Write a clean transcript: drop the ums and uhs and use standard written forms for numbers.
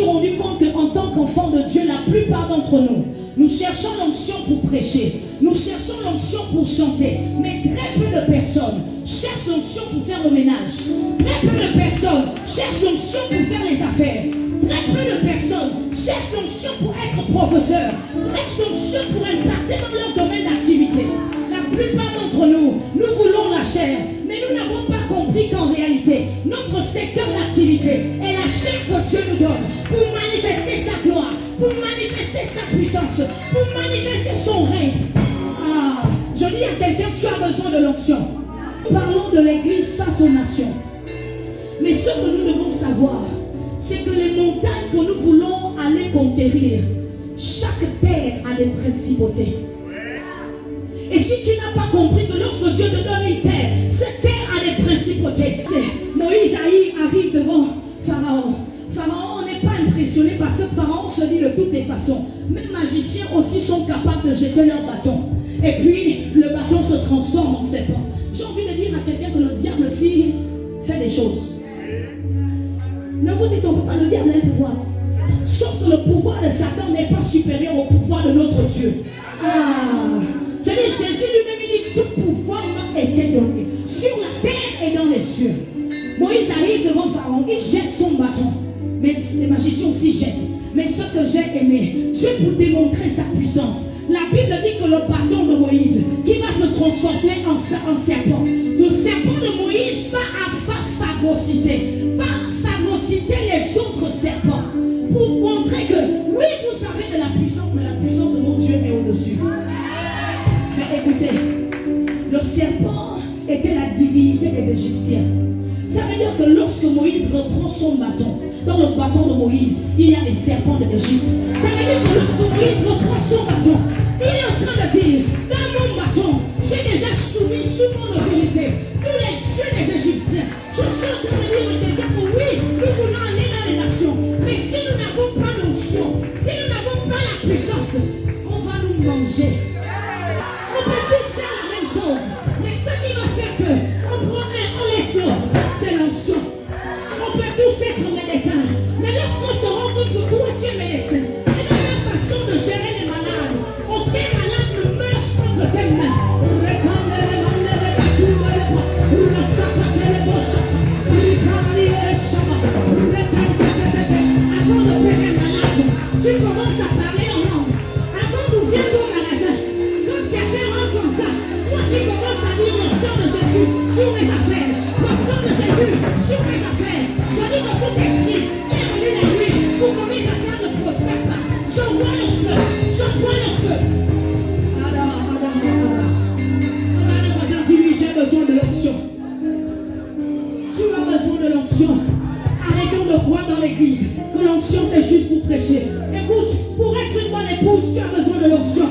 rendu compte qu'en tant qu'enfants de Dieu, la plupart d'entre nous, nous cherchons l'onction pour prêcher, nous cherchons l'onction pour chanter, mais très peu de personnes cherchent l'onction pour faire le ménage. Très peu de personnes cherchent l'onction pour faire les affaires. Très peu de personnes cherchent l'onction pour être professeur, cherchent l'onction pour impacter dans leur domaine d'activité. La plupart d'entre nous, nous voulons la chair, mais nous n'avons pas compris qu'en réalité, notre secteur d'activité est la chair que Dieu nous donne pour manifester sa gloire, pour manifester sa puissance, pour manifester son règne. Ah, je dis à quelqu'un, tu as besoin de l'onction. Parlons de l'église face aux nations. Mais ce que nous devons savoir, c'est que les montagnes que nous voulons aller conquérir, chaque terre a des principautés. Et si tu n'as pas compris que lorsque Dieu te donne une terre, cette terre a des principautés. Moïse arrive devant Pharaon. Pharaon, on n'est pas impressionné parce que Pharaon se dit de toutes les façons. Même magiciens aussi sont capables de jeter leur bâton. Et puis, le bâton se transforme en serpent. J'ai envie de dire à quelqu'un que le diable aussi fait des choses. Ne vous y trompez pas, le diable a un pouvoir. Sauf que le pouvoir de Satan n'est pas supérieur au pouvoir de notre Dieu. Ah, je dis, Jésus lui-même, il dit, tout pouvoir m'a été donné sur la terre et dans les cieux. Moïse arrive devant Pharaon, il jette son bâton. Mais les magiciens aussi jettent. Mais ce que j'ai aimé, Dieu pour démontrer sa puissance. La Bible dit que le bâton de Moïse, qui va se transformer en serpent, le serpent de Moïse va phagocyter les autres serpents, pour montrer que oui, vous avez de la puissance, mais la puissance de mon Dieu est au-dessus. Mais écoutez, le serpent était la divinité des Égyptiens. Ça veut dire que lorsque Moïse reprend son bâton, dans le bâton de Moïse, il y a les serpents de l'Égypte. Ça veut dire que lorsque Moïse reprend son bâton, il est en train de dire, dans mon bâton, j'ai déjà soumis sous mon autorité tous les dieux des Égyptiens. Je suis en train de dire à quelqu'un que oui, nous voulons aller dans les nations, mais si nous n'avons pas l'onction, si nous n'avons pas la puissance, on va nous manger. On peut tous faire la même chose, mais ce qui va faire que on prend un, on laisse l'autre, c'est l'onction. On peut tous être médecins, mais lorsqu'on se rend compte que toi tu es médecin, c'est la même façon de gérer les malades. Aucun malade ne meurt contre tes mains. Avant de faire un malade, tu commences à parler en langue. Avant d'ouvrir ton magasin, quand certains rentrent comme ça, toi tu commences à dire le sang de Jésus sur mes affaires. Le sang de Jésus sur mes affaires. Je dis que tout esprit qui est venu la nuit pour que mes affaires ne prospèrent pas. Je vois le feu. Je vois le feu. Dis-lui, j'ai besoin de l'onction. Tu as besoin de l'onction. Arrêtons de croire dans l'église que l'onction c'est juste pour prêcher. Écoute, pour être une bonne épouse, tu as besoin de l'onction.